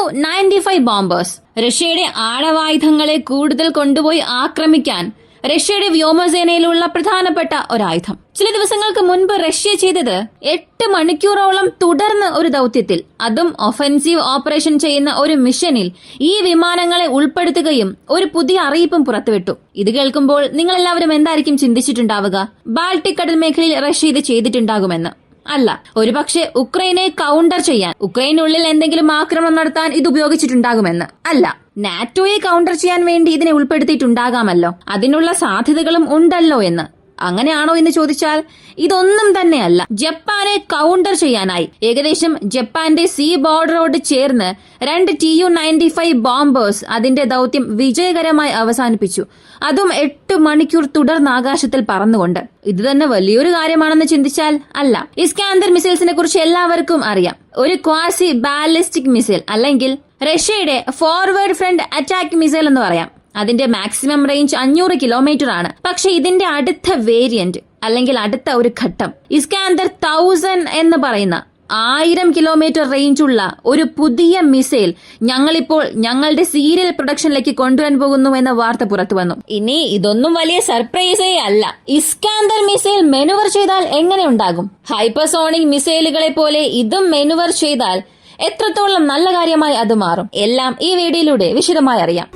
Tu-95 bombers. റഷ്യയുടെ ആണവായുധങ്ങളെ കൂടുതൽ കൊണ്ടുപോയി ആക്രമിക്കാൻ റഷ്യയുടെ വ്യോമസേനയിലുള്ള പ്രധാനപ്പെട്ട ഒരായുധം. ചില ദിവസങ്ങൾക്ക് മുൻപ് റഷ്യ ചെയ്തത് 8 മണിക്കൂറോളം തുടർന്ന് ഒരു ദൌത്യത്തിൽ, അതും ഒഫൻസീവ് ഓപ്പറേഷൻ ചെയ്യുന്ന ഒരു മിഷനിൽ ഈ വിമാനങ്ങളെ ഉൾപ്പെടുത്തുകയും ഒരു പുതിയ അറിയിപ്പും പുറത്തുവിട്ടു. ഇത് കേൾക്കുമ്പോൾ നിങ്ങൾ എല്ലാവരും എന്തായിരിക്കും ചിന്തിച്ചിട്ടുണ്ടാവുക? ബാൾട്ടിക് കടൽ മേഖലയിൽ റഷ്യ ഇത് ചെയ്തിട്ടുണ്ടാകുമെന്ന്. അല്ല, ഒരുപക്ഷെ ഉക്രൈനെ കൗണ്ടർ ചെയ്യാൻ, ഉക്രൈനുള്ളിൽ എന്തെങ്കിലും ആക്രമണം നടത്താൻ ഇത് ഉപയോഗിച്ചിട്ടുണ്ടാകുമെന്ന്. അല്ല, നാറ്റോയെ കൗണ്ടർ ചെയ്യാൻ വേണ്ടി ഇതിനെ ഉൾപ്പെടുത്തിയിട്ടുണ്ടാകാമല്ലോ, അതിനുള്ള സാധ്യതകളും ഉണ്ടല്ലോ എന്ന്. അങ്ങനെയാണോ എന്ന് ചോദിച്ചാൽ ഇതൊന്നും തന്നെയല്ല. ജപ്പാനെ കൗണ്ടർ ചെയ്യാനായി ഏകദേശം ജപ്പാന്റെ സീ ബോർഡറോട് ചേർന്ന് 2 Tu-95 ബോംബേഴ്സ് അതിന്റെ ദൌത്യം വിജയകരമായി അവസാനിപ്പിച്ചു. അതും 8 മണിക്കൂർ തുടർന്ന് ആകാശത്തിൽ പറന്നുകൊണ്ട്. ഇത് തന്നെ വലിയൊരു കാര്യമാണെന്ന് ചിന്തിച്ചാൽ അല്ല. ഇസ്കാന്ദർ മിസൈൽസിനെ കുറിച്ച് എല്ലാവർക്കും അറിയാം. ഒരു ക്വാസി ബാലിസ്റ്റിക് മിസൈൽ, അല്ലെങ്കിൽ റഷ്യയുടെ ഫോർവേഡ് ഫ്രണ്ട് അറ്റാക്ക് മിസൈൽ എന്ന് പറയാം. അതിന്റെ മാക്സിമം റേഞ്ച് 500 കിലോമീറ്റർ ആണ്. പക്ഷെ ഇതിന്റെ അടുത്ത വേരിയന്റ്, അല്ലെങ്കിൽ അടുത്ത ഒരു ഘട്ടം, ഇസ്കാന്ദർ 1000 എന്ന് പറയുന്ന 1000 കിലോമീറ്റർ റേഞ്ചുള്ള ഒരു പുതിയ മിസൈൽ ഞങ്ങളിപ്പോൾ ഞങ്ങളുടെ സീരിയൽ പ്രൊഡക്ഷനിലേക്ക് കൊണ്ടുവരാൻ പോകുന്നു എന്ന വാർത്ത പുറത്തു വന്നു. ഇനി ഇതൊന്നും വലിയ സർപ്രൈസേ അല്ല. ഇസ്കാന്ദർ മിസൈൽ മെനുവർ ചെയ്താൽ എങ്ങനെ ഉണ്ടാകും? ഹൈപ്പർസോണിക് മിസൈലുകളെ പോലെ ഇതും മെനുവർ ചെയ്താൽ എത്രത്തോളം നല്ല കാര്യമായി അത് മാറും? എല്ലാം ഈ വീഡിയോയിലൂടെ വിശദമായി അറിയാം.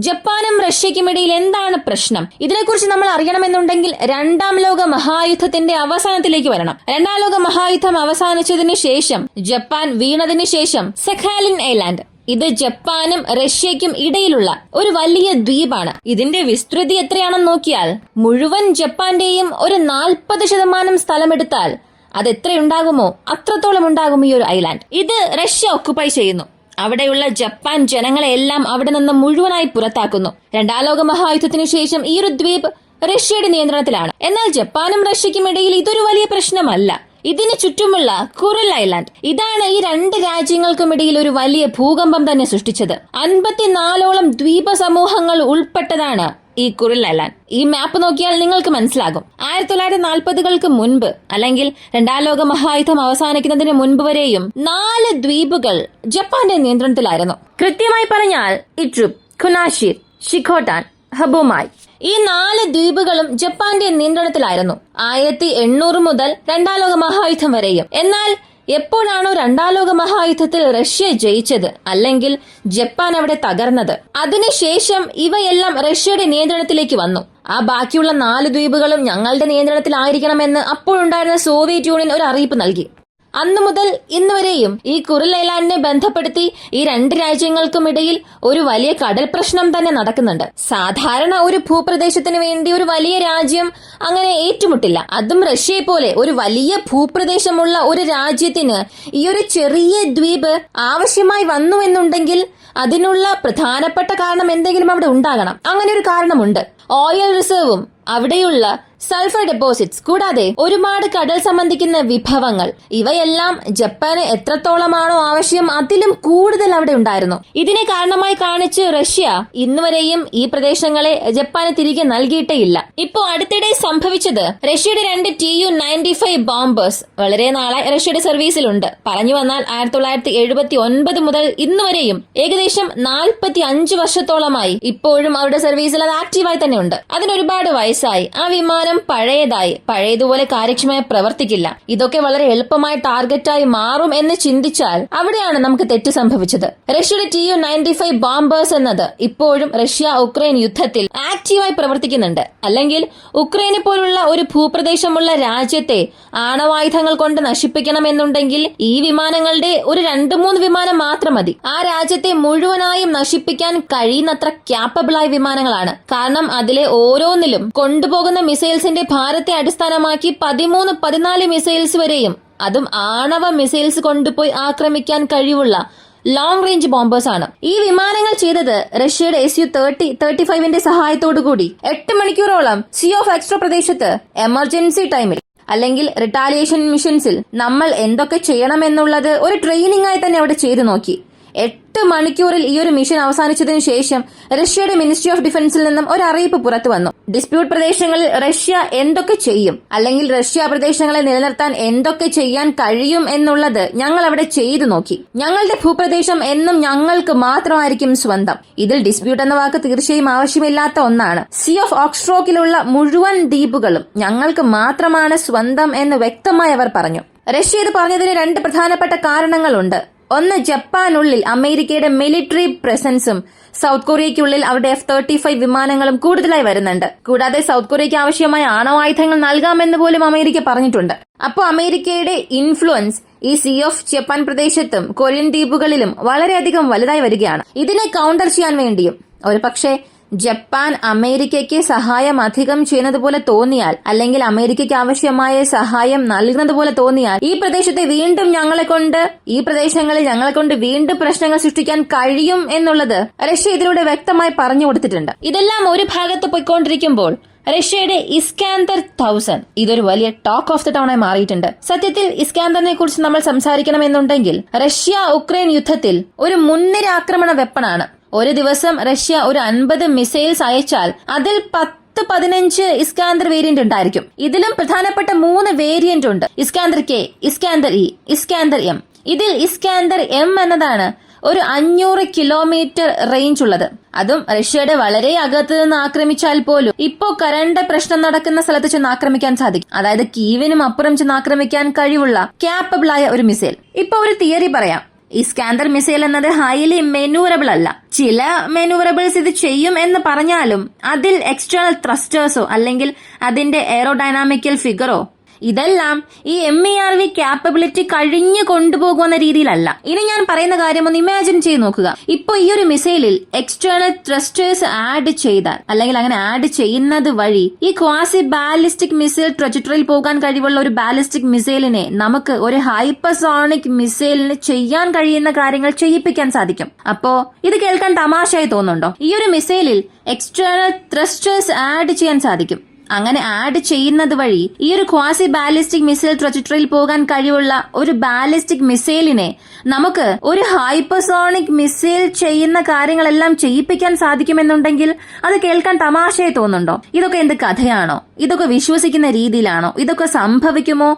ജപ്പാനും റഷ്യയ്ക്കുമിടയിൽ എന്താണ് പ്രശ്നം? ഇതിനെക്കുറിച്ച് നമ്മൾ അറിയണമെന്നുണ്ടെങ്കിൽ 2ാം ലോക മഹായുദ്ധത്തിന്റെ അവസാനത്തിലേക്ക് വരണം. 2ാം ലോക മഹായുദ്ധം അവസാനിച്ചതിന് ശേഷം, ജപ്പാൻ വീണതിന് ശേഷം, സഖാലിൻ ഐലാൻഡ്, ഇത് ജപ്പാനും റഷ്യയ്ക്കും ഇടയിലുള്ള ഒരു വലിയ ദ്വീപാണ്. ഇതിന്റെ വിസ്തൃതി എത്രയാണെന്ന് നോക്കിയാൽ മുഴുവൻ ജപ്പാന്റെയും ഒരു 40% സ്ഥലമെടുത്താൽ അത് എത്രയുണ്ടാകുമോ അത്രത്തോളം ഉണ്ടാകും ഈ ഒരു ഐലാൻഡ്. ഇത് റഷ്യ ഓക്കുപൈ ചെയ്യുന്നു. അവിടെയുള്ള ജപ്പാൻ ജനങ്ങളെല്ലാം അവിടെ നിന്ന് മുഴുവനായി പുറത്താക്കുന്നു. 2ാം ലോക മഹായുദ്ധത്തിനു ശേഷം ഈ ഒരു ദ്വീപ് റഷ്യയുടെ നിയന്ത്രണത്തിലാണ്. എന്നാൽ ജപ്പാനും റഷ്യയ്ക്കും ഇടയിൽ ഇതൊരു വലിയ പ്രശ്നമല്ല. ഇതിന് ചുറ്റുമുള്ള കുറിൽ ഐലാൻഡ്, ഇതാണ് ഈ 2 രാജ്യങ്ങൾക്കും ഇടയിൽ ഒരു വലിയ ഭൂകമ്പം തന്നെ സൃഷ്ടിച്ചത്. 54ഓളം ദ്വീപ സമൂഹങ്ങൾ ഉൾപ്പെട്ടതാണ് ഈ കുറിൽ ഐലാൻഡ്. ഈ മാപ്പ് നോക്കിയാൽ നിങ്ങൾക്ക് മനസ്സിലാകും. 1940കൾക്ക് മുൻപ്, അല്ലെങ്കിൽ 2ാം ലോക മഹായുദ്ധം അവസാനിക്കുന്നതിന് മുൻപ് വരെയും 4 ദ്വീപുകൾ ജപ്പാന്റെ നിയന്ത്രണത്തിലായിരുന്നു. കൃത്യമായി പറഞ്ഞാൽ ഇട്രുപ്, കുനാഷിർ, ഷിഖോട്ടാൻ, ഹബുമായി, ഈ 4 ദ്വീപുകളും ജപ്പാന്റെ നിയന്ത്രണത്തിലായിരുന്നു 1800 മുതൽ 2ാം ലോക മഹായുദ്ധം വരെയും. എന്നാൽ എപ്പോഴാണോ 2ാം ലോക മഹായുദ്ധത്തിൽ റഷ്യ ജയിച്ചത്, അല്ലെങ്കിൽ ജപ്പാൻ അവിടെ തകർന്നത്, അതിനുശേഷം ഇവയെല്ലാം റഷ്യയുടെ നിയന്ത്രണത്തിലേക്ക് വന്നു. ആ ബാക്കിയുള്ള 4 ദ്വീപുകളും ഞങ്ങളുടെ നിയന്ത്രണത്തിലായിരിക്കണമെന്ന് അപ്പോഴുണ്ടായിരുന്ന സോവിയറ്റ് യൂണിയൻ ഒരു അറിയിപ്പ് നൽകി. അന്നു മുതൽ ഇന്ന് വരെയും ഈ കുറിൽ ഐലാൻഡിനെ ബന്ധപ്പെടുത്തി ഈ 2 രാജ്യങ്ങൾക്കുമിടയിൽ ഒരു വലിയ കടൽ പ്രശ്നം തന്നെ നടക്കുന്നുണ്ട്. സാധാരണ ഒരു ഭൂപ്രദേശത്തിന് വേണ്ടി ഒരു വലിയ രാജ്യം അങ്ങനെ ഏറ്റുമുട്ടില്ല. അതും റഷ്യയെ പോലെ ഒരു വലിയ ഭൂപ്രദേശമുള്ള ഒരു രാജ്യത്തിന് ഈ ഒരു ചെറിയ ദ്വീപ് ആവശ്യമായി വന്നു എന്നുണ്ടെങ്കിൽ അതിനുള്ള പ്രധാനപ്പെട്ട കാരണം എന്തെങ്കിലും അവിടെ ഉണ്ടാകണം. അങ്ങനെ ഒരു കാരണമുണ്ട്. ഓയിൽ റിസർവും അവിടെയുള്ള സൾഫർ ഡെപ്പോസിറ്റ്സ്, കൂടാതെ ഒരുപാട് കടൽ സംബന്ധിക്കുന്ന വിഭവങ്ങൾ, ഇവയെല്ലാം ജപ്പാന് എത്രത്തോളമാണോ ആവശ്യം അതിലും കൂടുതൽ അവിടെ ഉണ്ടായിരുന്നു. ഇതിനെ കാരണമായി കാണിച്ച് റഷ്യ ഇന്നുവരെയും ഈ പ്രദേശങ്ങളെ ജപ്പാന് തിരികെ നൽകിയിട്ടേയില്ല. ഇപ്പോ അടുത്തിടെ സംഭവിച്ചത്, റഷ്യയുടെ 2 Tu-95 ബോംബേഴ്സ് വളരെ നാളായി റഷ്യയുടെ സർവീസിലുണ്ട്. പറഞ്ഞു വന്നാൽ 1979 മുതൽ ഇന്നുവരെയും ഏകദേശം 45 വർഷത്തോളമായി ഇപ്പോഴും അവരുടെ സർവീസിൽ അത് ആക്റ്റീവായി തന്നെ ഉണ്ട്. അതിനൊരുപാട് വയസ്സായി. ആ വിമാനം പഴയതുപോലെ കാര്യക്ഷമമായി പ്രവർത്തിക്കില്ല. ഇതൊക്കെ വളരെ എളുപ്പമായി ടാർഗറ്റായി മാറും എന്ന് ചിന്തിച്ചാൽ അവിടെയാണ് നമുക്ക് തെറ്റ് സംഭവിച്ചത്. റഷ്യയുടെ Tu-95 ബോംബേഴ്സ് എന്നത് ഇപ്പോഴും റഷ്യ ഉക്രൈൻ യുദ്ധത്തിൽ ആക്റ്റീവായി പ്രവർത്തിക്കുന്നുണ്ട്. അല്ലെങ്കിൽ ഉക്രൈനെ പോലുള്ള ഒരു ഭൂപ്രദേശമുള്ള രാജ്യത്തെ ആണവായുധങ്ങൾ കൊണ്ട് നശിപ്പിക്കണമെന്നുണ്ടെങ്കിൽ ഈ വിമാനങ്ങളുടെ ഒരു 2-3 വിമാനം മാത്രം മതി. ആ രാജ്യത്തെ മുഴുവനായും നശിപ്പിക്കാൻ കഴിയുന്നത്ര ക്യാപ്പബിളായ വിമാനങ്ങളാണ്. കാരണം അതിലെ ഓരോന്നിലും കൊണ്ടുപോകുന്ന മിസൈൽസിന്റെ ഭാരത്തെ അടിസ്ഥാനമാക്കി 13-14 മിസൈൽസ് വരെയും, അതും ആണവ മിസൈൽസ് കൊണ്ടുപോയി ആക്രമിക്കാൻ കഴിവുള്ള ലോങ് റേഞ്ച് ബോംബേഴ്സ് ആണ്. ഈ വിമാനങ്ങൾ ചെയ്തത് റഷ്യയുടെ Su-35ന്റെ സഹായത്തോടുകൂടി 8 മണിക്കൂറോളം സീ ഓഫ് എക്സ്ട്രാ പ്രദേശത്ത് എമർജൻസി ടൈമിൽ, അല്ലെങ്കിൽ റിട്ടാലിയേഷൻ മിഷൻസിൽ നമ്മൾ എന്തൊക്കെ ചെയ്യണമെന്നുള്ളത് ഒരു ട്രെയിനിങ് ആയി തന്നെ അവിടെ ചെയ്തു നോക്കി. 8 മണിക്കൂറിൽ ഈ ഒരു മിഷൻ അവസാനിച്ചതിനു ശേഷം റഷ്യയുടെ മിനിസ്ട്രി ഓഫ് ഡിഫൻസിൽ നിന്നും ഒരു അറിയിപ്പ് പുറത്തു വന്നു. ഡിസ്പ്യൂട്ട് പ്രദേശങ്ങളിൽ റഷ്യ എന്തൊക്കെ ചെയ്യും, അല്ലെങ്കിൽ റഷ്യ പ്രദേശങ്ങളെ നിലനിർത്താൻ എന്തൊക്കെ ചെയ്യാൻ കഴിയും എന്നുള്ളത് ഞങ്ങൾ അവിടെ ചെയ്തു നോക്കി. ഞങ്ങളുടെ ഭൂപ്രദേശം എന്നും ഞങ്ങൾക്ക് മാത്രമായിരിക്കും സ്വന്തം. ഇതിൽ ഡിസ്പ്യൂട്ട് എന്ന വാക്ക് തീർച്ചയായും ആവശ്യമില്ലാത്ത ഒന്നാണ്. സീ ഓഫ് ഓക്സ്ട്രോക്കിലുള്ള മുഴുവൻ ദ്വീപുകളും ഞങ്ങൾക്ക് മാത്രമാണ് സ്വന്തം എന്ന് വ്യക്തമായി അവർ പറഞ്ഞു. റഷ്യ ഇത് പറഞ്ഞതിന് 2 പ്രധാനപ്പെട്ട കാരണങ്ങളുണ്ട്. ഒന്ന്, ജപ്പാനുള്ളിൽ അമേരിക്കയുടെ മിലിറ്ററി പ്രസൻസും സൗത്ത് കൊറിയയ്ക്കുള്ളിൽ അവരുടെ F-35 വിമാനങ്ങളും കൂടുതലായി വരുന്നുണ്ട്. കൂടാതെ സൗത്ത് കൊറിയയ്ക്ക് ആവശ്യമായ ആണവായുധങ്ങൾ നൽകാമെന്ന് പോലും അമേരിക്ക പറഞ്ഞിട്ടുണ്ട്. അപ്പോൾ അമേരിക്കയുടെ ഇൻഫ്ലുവൻസ് ഈ സീ ഓഫ് ജപ്പാൻ പ്രദേശത്തും കൊറിയൻ ദ്വീപുകളിലും വളരെയധികം വലുതായി വരികയാണ്. ഇതിനെ കൗണ്ടർ ചെയ്യാൻ വേണ്ടിയും ഒരു പക്ഷേ ജപ്പാൻ അമേരിക്കയ്ക്ക് സഹായം അധികം ചെയ്യുന്നത് പോലെ തോന്നിയാൽ, അല്ലെങ്കിൽ അമേരിക്കയ്ക്ക് ആവശ്യമായ സഹായം നൽകുന്നത് പോലെ തോന്നിയാൽ ഈ പ്രദേശങ്ങളിൽ ഞങ്ങളെ കൊണ്ട് വീണ്ടും പ്രശ്നങ്ങൾ സൃഷ്ടിക്കാൻ കഴിയും എന്നുള്ളത് റഷ്യ ഇതിലൂടെ വ്യക്തമായി പറഞ്ഞു കൊടുത്തിട്ടുണ്ട്. ഇതെല്ലാം ഒരു ഭാഗത്ത് പോയിക്കൊണ്ടിരിക്കുമ്പോൾ റഷ്യയുടെ ഇസ്കാന്ദർ 1000 ഇതൊരു വലിയ ടോക്ക് ഓഫ് ദ ടൗൺ ആയി മാറിയിട്ടുണ്ട്. സത്യത്തിൽ ഇസ്കാന്ദറിനെ കുറിച്ച് നമ്മൾ സംസാരിക്കണമെന്നുണ്ടെങ്കിൽ റഷ്യ ഉക്രൈൻ യുദ്ധത്തിൽ ഒരു മുൻനിര ആക്രമണ വെപ്പണാണ്. ഒരു ദിവസം റഷ്യ ഒരു 50 മിസൈൽസ് അയച്ചാൽ അതിൽ 10-15 ഇസ്കാന്ദർ വേരിയന്റ് ഉണ്ടായിരിക്കും. ഇതിലും പ്രധാനപ്പെട്ട 3 വേരിയന്റ് ഉണ്ട്. ഇസ്കാന്ദർ കെ, ഇസ്കാന്ദർ ഇ, ഇസ്കാന്ദർ എം. ഇതിൽ ഇസ്കാന്ദർ എം എന്നതാണ് ഒരു 500 കിലോമീറ്റർ റേഞ്ച് ഉള്ളത്. അതും റഷ്യയുടെ വളരെ അകത്ത് നിന്ന് ആക്രമിച്ചാൽ പോലും ഇപ്പോ കരണ്ട് പ്രശ്നം നടക്കുന്ന സ്ഥലത്ത് ചെന്ന് ആക്രമിക്കാൻ സാധിക്കും. അതായത് കീവിനും അപ്പുറം ചെന്ന് ആക്രമിക്കാൻ കഴിവുള്ള ക്യാപ്പബിൾ ആയ ഒരു മിസൈൽ. ഇപ്പൊ ഒരു തിയറി പറയാം. ഇസ്കാന്ദർ മിസൈൽ എന്നത് ഹൈലി മെനൂവറബിൾ അല്ല. ചില മെനൂവറബിൾസ് ഇത് ചെയ്യും എന്ന് പറഞ്ഞാലും അതിൽ എക്സ്റ്റേണൽ ത്രസ്റ്റേഴ്സോ അല്ലെങ്കിൽ അതിന്റെ എയറോഡൈനാമിക്കൽ ഫിഗറോ ഇതെല്ലാം ഈ MERV ക്യാപ്പബിലിറ്റി കഴിഞ്ഞു കൊണ്ടുപോകുന്ന രീതിയിലല്ല. ഇനി ഞാൻ പറയുന്ന കാര്യം ഒന്ന് ഇമാജിൻ ചെയ്ത് നോക്കുക. ഇപ്പൊ ഈ ഒരു മിസൈലിൽ എക്സ്റ്റേണൽ ത്രസ്റ്റേഴ്സ് ആഡ് ചെയ്താൽ, അല്ലെങ്കിൽ അങ്ങനെ ആഡ് ചെയ്യുന്നത് വഴി ഈ ക്വാസി ബാലിസ്റ്റിക് മിസൈൽ ട്രജക്ടറിയിൽ പോകാൻ കഴിവുള്ള ഒരു ബാലിസ്റ്റിക് മിസൈലിനെ നമുക്ക് ഒരു ഹൈപ്പർസോണിക് മിസൈലിന് ചെയ്യാൻ കഴിയുന്ന കാര്യങ്ങൾ ചെയ്യിപ്പിക്കാൻ സാധിക്കും. അപ്പോ ഇത് കേൾക്കാൻ തമാശയായി തോന്നുന്നുണ്ടോ? ഈ ഒരു മിസൈലിൽ എക്സ്റ്റേണൽ ത്രസ്റ്റേഴ്സ് ആഡ് ചെയ്യാൻ സാധിക്കും. അങ്ങനെ ആഡ് ചെയ്യുന്നത് വഴി ഈ ഒരു ക്വാസി ബാലിസ്റ്റിക് മിസൈൽ ട്രജക്ടറിയിൽ പോകാൻ കഴിവുള്ള ഒരു ബാലിസ്റ്റിക് മിസൈലിനെ നമുക്ക് ഒരു ഹൈപ്പർസോണിക് മിസൈൽ ചെയ്യുന്ന കാര്യങ്ങളെല്ലാം ചെയ്യിപ്പിക്കാൻ സാധിക്കുമെന്നുണ്ടെങ്കിൽ അത് കേൾക്കാൻ തമാശയായി തോന്നുന്നുണ്ടോ? ഇതൊക്കെ എന്ത് കഥയാണോ? ഇതൊക്കെ വിശ്വസിക്കുന്ന രീതിയിലാണോ? ഇതൊക്കെ സംഭവിക്കുമോ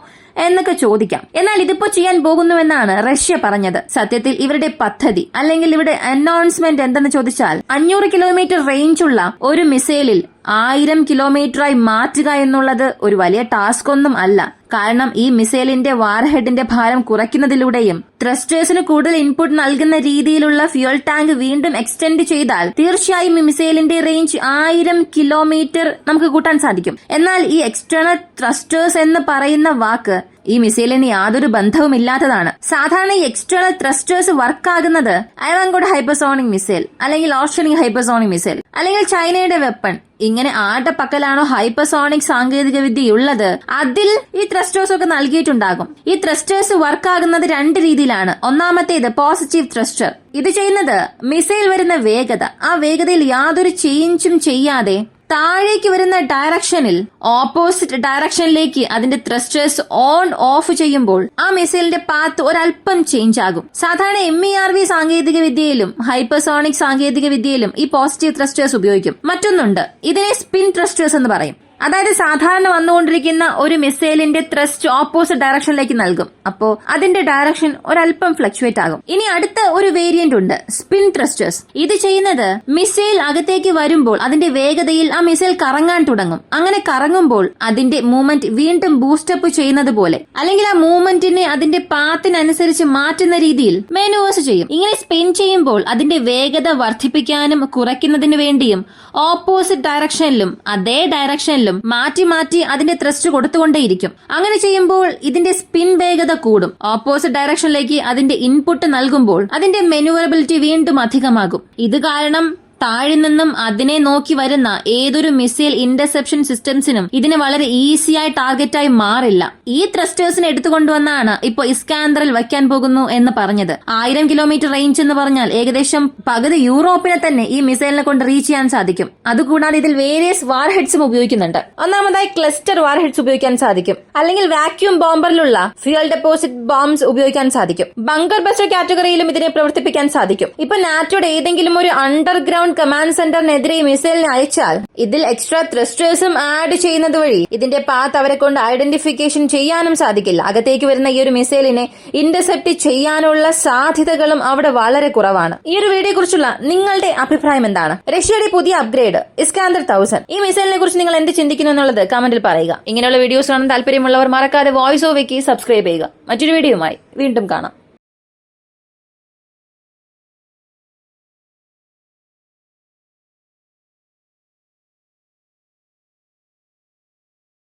എന്നൊക്കെ ചോദിക്കാം. എന്നാൽ ഇതിപ്പോ ചെയ്യാൻ പോകുന്നുവെന്നാണ് റഷ്യ പറഞ്ഞത്. സത്യത്തിൽ ഇവരുടെ പദ്ധതി അല്ലെങ്കിൽ ഇവരുടെ അനൗൺസ്മെന്റ് എന്തെന്ന് ചോദിച്ചാൽ 500 കിലോമീറ്റർ റേഞ്ചുള്ള ഒരു മിസൈലിൽ 1000 കിലോമീറ്ററായി മാറ്റുക എന്നുള്ളത് ഒരു വലിയ ടാസ്ക് ഒന്നും അല്ല. കാരണം ഈ മിസൈലിന്റെ വാർഹെഡിന്റെ ഭാരം കുറയ്ക്കുന്നതിലൂടെയും ത്രസ്റ്റേഴ്സിന് കൂടുതൽ ഇൻപുട്ട് നൽകുന്ന രീതിയിലുള്ള ഫ്യൂൽ ടാങ്ക് വീണ്ടും എക്സ്റ്റെൻഡ് ചെയ്താൽ തീർച്ചയായും ഈ മിസൈലിന്റെ റേഞ്ച് 1000 കിലോമീറ്റർ നമുക്ക് കൂട്ടാൻ സാധിക്കും. എന്നാൽ ഈ എക്സ്റ്റേണൽ ത്രസ്റ്റേഴ്സ് എന്ന് പറയുന്ന വാക്ക് ഈ മിസൈലിന് യാതൊരു ബന്ധവുമില്ലാത്തതാണ്. സാധാരണ ഈ എക്സ്റ്റേണൽ ത്രസ്റ്റേഴ്സ് വർക്കാകുന്നത് അയവാങ്കോട് ഹൈപ്പർസോണിക് മിസൈൽ, അല്ലെങ്കിൽ ഓസ്ട്രേലിയൻ ഹൈപ്പർസോണിക് മിസൈൽ, അല്ലെങ്കിൽ ചൈനയുടെ വെപ്പൺ, ഇങ്ങനെ ആരുടെ പക്കലാണോ ഹൈപ്പർസോണിക് സാങ്കേതിക വിദ്യയുള്ളത് അതിൽ ഈ ത്രസ്റ്റേഴ്സ് ഒക്കെ നൽകിയിട്ടുണ്ടാകും. ഈ ത്രസ്റ്റേഴ്സ് വർക്കാകുന്നത് 2 രീതിയിലാണ്. ഒന്നാമത്തേത് പോസിറ്റീവ് ത്രസ്റ്റർ. ഇത് ചെയ്യുന്നത് മിസൈൽ വരുന്ന വേഗത, ആ വേഗതയിൽ യാതൊരു ചേഞ്ചും ചെയ്യാതെ താഴേക്ക് വരുന്ന ഡയറക്ഷനിൽ ഓപ്പോസിറ്റ് ഡയറക്ഷനിലേക്ക് അതിന്റെ ത്രസ്റ്റേഴ്സ് ഓൺ ഓഫ് ചെയ്യുമ്പോൾ ആ മിസൈലിന്റെ പാത്ത് ഒരല്പം ചേഞ്ച് ആകും. സാധാരണ MERV സാങ്കേതിക വിദ്യയിലും ഹൈപ്പർസോണിക് സാങ്കേതിക വിദ്യയിലും ഈ പോസിറ്റീവ് ത്രസ്റ്റേഴ്സ് ഉപയോഗിക്കും. മറ്റൊന്നുണ്ട്, ഇതിനെ സ്പിൻ ത്രസ്റ്റേഴ്സ് എന്ന് പറയും. അതായത് സാധാരണ വന്നുകൊണ്ടിരിക്കുന്ന ഒരു മിസൈലിന്റെ ത്രസ്റ്റ് ഓപ്പോസിറ്റ് ഡയറക്ഷനിലേക്ക് നൽകും. അപ്പോ അതിന്റെ ഡയറക്ഷൻ ഒരല്പം ഫ്ലക്ച്വേറ്റ് ആകും. ഇനി അടുത്ത ഒരു വേരിയന്റ് ഉണ്ട്, സ്പിൻ ത്രസ്റ്റേഴ്സ്. ഇത് ചെയ്യുന്നത് മിസൈൽ അകത്തേക്ക് വരുമ്പോൾ അതിന്റെ വേഗതയിൽ ആ മിസൈൽ കറങ്ങാൻ തുടങ്ങും. അങ്ങനെ കറങ്ങുമ്പോൾ അതിന്റെ മൂവ്മെന്റ് വീണ്ടും ബൂസ്റ്റപ്പ് ചെയ്യുന്നത് പോലെ, അല്ലെങ്കിൽ ആ മൂവ്മെന്റിനെ അതിന്റെ പാത്തിനനുസരിച്ച് മാറ്റുന്ന രീതിയിൽ മാനൂവേഴ്സ് ചെയ്യും. ഇങ്ങനെ സ്പിൻ ചെയ്യുമ്പോൾ അതിന്റെ വേഗത വർദ്ധിപ്പിക്കാനും കുറയ്ക്കുന്നതിനു വേണ്ടിയും ഓപ്പോസിറ്റ് ഡയറക്ഷനിലും അതേ ഡയറക്ഷനിലും മാറ്റി മാറ്റി അതിന്റെ ത്രസ്റ്റ് കൊടുത്തുകൊണ്ടേയിരിക്കും. അങ്ങനെ ചെയ്യുമ്പോൾ ഇതിന്റെ സ്പിൻ വേഗത കൂടും. ഓപ്പോസിറ്റ് ഡയറക്ഷനിലേക്ക് അതിന്റെ ഇൻപുട്ട് നൽകുമ്പോൾ അതിന്റെ മെനൂവറബിലിറ്റി വീണ്ടും അധികമാകും. ഇത് കാരണം താഴെ നിന്നും അതിനെ നോക്കി വരുന്ന ഏതൊരു മിസൈൽ ഇന്റർസെപ്ഷൻ സിസ്റ്റംസിനും ഇതിന് വളരെ ഈസിയായി ടാർഗറ്റായി മാറില്ല. ഈ ത്രസ്റ്റേഴ്സിനെ എടുത്തുകൊണ്ടുവന്നാണ് ഇപ്പോൾ ഇസ്കാന്ദറിൽ വയ്ക്കാൻ പോകുന്നു എന്ന് പറഞ്ഞത്. 1000 കിലോമീറ്റർ റേഞ്ച് എന്ന് പറഞ്ഞാൽ ഏകദേശം പകുതി യൂറോപ്പിനെ തന്നെ ഈ മിസൈലിനെ കൊണ്ട് റീച്ച് ചെയ്യാൻ സാധിക്കും. അതുകൂടാതെ ഇതിൽ വേരിയസ് വാർഹെഡ്സും ഉപയോഗിക്കുന്നുണ്ട്. ഒന്നാമതായി ക്ലസ്റ്റർ വാർഹെഡ്സ് ഉപയോഗിക്കാൻ സാധിക്കും, അല്ലെങ്കിൽ വാക്യൂം ബോംബറിലുള്ള ഫ്യൂൽ ഡെപ്പോസിറ്റ് ബോംബ്സ് ഉപയോഗിക്കാൻ സാധിക്കും. ബങ്കർ ബസ്റ്റർ കാറ്റഗറിയിലും ഇതിനെ പ്രവർത്തിപ്പിക്കാൻ സാധിക്കും. ഇപ്പൊ നാറ്റോയുടെ ഏതെങ്കിലും ഒരു അണ്ടർഗ്രൗണ്ട് കമാൻഡ് സെന്ററിനെതിരെ മിസൈലിനെ അയച്ചാൽ ഇതിൽ എക്സ്ട്രാ ത്രസ്റ്റേഴ്സും ആഡ് ചെയ്യുന്നത് വഴി ഇതിന്റെ പാത്ത് അവരെ കൊണ്ട് ഐഡന്റിഫിക്കേഷൻ ചെയ്യാനും സാധിക്കില്ല. അകത്തേക്ക് വരുന്ന ഈ ഒരു മിസൈലിനെ ഇന്റർസെപ്റ്റ് ചെയ്യാനുള്ള സാധ്യതകളും അവിടെ വളരെ കുറവാണ്. ഈ ഒരു വീഡിയോയെ കുറിച്ചുള്ള നിങ്ങളുടെ അഭിപ്രായം എന്താണ്? റഷ്യയുടെ പുതിയ അപ്ഗ്രേഡ് ഇസ്കാന്ദർ 1000 ഈ മിസൈലിനെ കുറിച്ച് നിങ്ങൾ എന്ത് ചിന്തിക്കുന്നു എന്നുള്ളത് കമന്റിൽ പറയുക. ഇങ്ങനെയുള്ള വീഡിയോസ് കാണാൻ താല്പര്യമുള്ളവർ മറക്കാതെ വോയിസ് ഓവയ്ക്ക് സബ്സ്ക്രൈബ് ചെയ്യുക. മറ്റൊരു വീഡിയോയുമായി വീണ്ടും കാണാം.